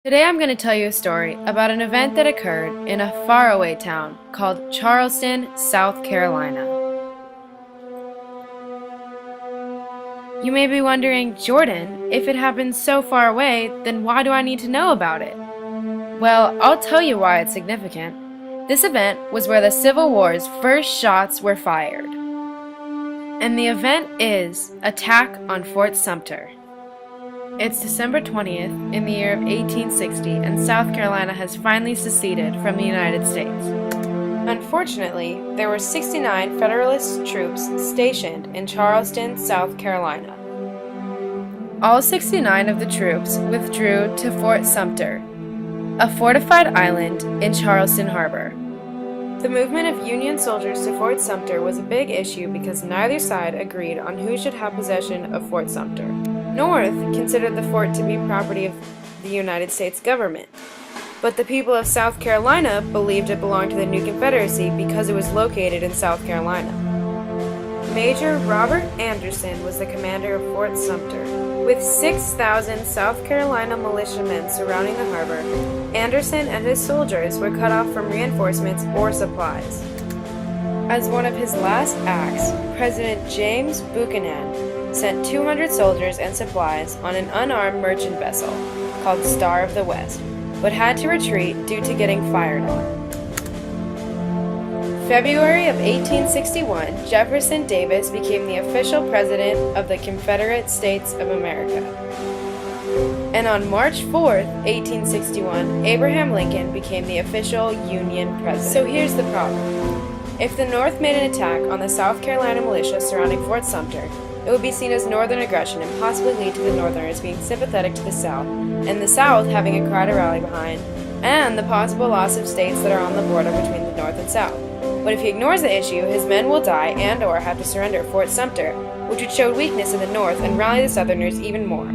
Today I'm going to tell you a story about an event that occurred in a faraway town called Charleston, South Carolina. You may be wondering, Jordan, if it happened so far away, then why do I need to know about it? Well, I'll tell you why it's significant. This event was where the Civil War's first shots were fired. And the event is Attack on Fort Sumter. It's December 20th in the year of 1860, and South Carolina has finally seceded from the United States. Unfortunately, there were 69 Federalist troops stationed in Charleston, South Carolina. All 69 of the troops withdrew to Fort Sumter, a fortified island in Charleston Harbor. The movement of Union soldiers to Fort Sumter was a big issue because neither side agreed on who should have possession of Fort Sumter. North considered the fort to be property of the United States government, but the people of South Carolina believed it belonged to the new Confederacy because it was located in South Carolina. Major Robert Anderson was the commander of Fort Sumter. With 6,000 South Carolina militiamen surrounding the harbor, Anderson and his soldiers were cut off from reinforcements or supplies. As one of his last acts, President James Buchanan sent 200 soldiers and supplies on an unarmed merchant vessel called Star of the West, but had to retreat due to getting fired on. February of 1861, Jefferson Davis became the official president of the Confederate States of America. And on March 4th, 1861, Abraham Lincoln became the official Union president. So here's the problem. If the North made an attack on the South Carolina militia surrounding Fort Sumter, it would be seen as Northern aggression and possibly lead to the Northerners being sympathetic to the South, and the South having a cry to rally behind, and the possible loss of states that are on the border between the North and South. But if he ignores the issue, his men will die and/or have to surrender Fort Sumter, which would show weakness in the North and rally the Southerners even more.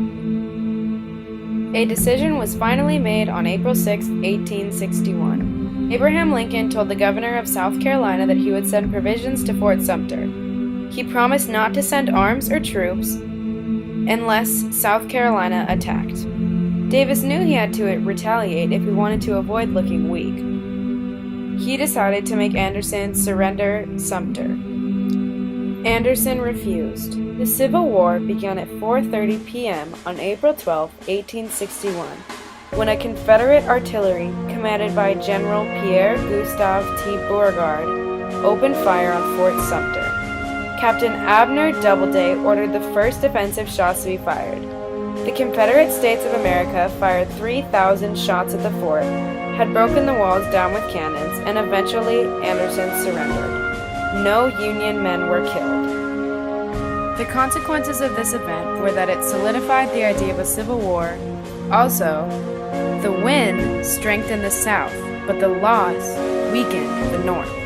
A decision was finally made on April 6, 1861. Abraham Lincoln told the governor of South Carolina that he would send provisions to Fort Sumter. He promised not to send arms or troops unless South Carolina attacked. Davis knew he had to retaliate if he wanted to avoid looking weak. He decided to make Anderson surrender Sumter. Anderson refused. The Civil War began at 4:30 p.m. on April 12, 1861, when a Confederate artillery commanded by General Pierre Gustave T. Beauregard opened fire on Fort Sumter. Captain Abner Doubleday ordered the first defensive shots to be fired. The Confederate States of America fired 3,000 shots at the fort, had broken the walls down with cannons, and eventually Anderson surrendered. No Union men were killed. The consequences of this event were that it solidified the idea of a civil war. Also, the win strengthened the South, but the loss weakened the North.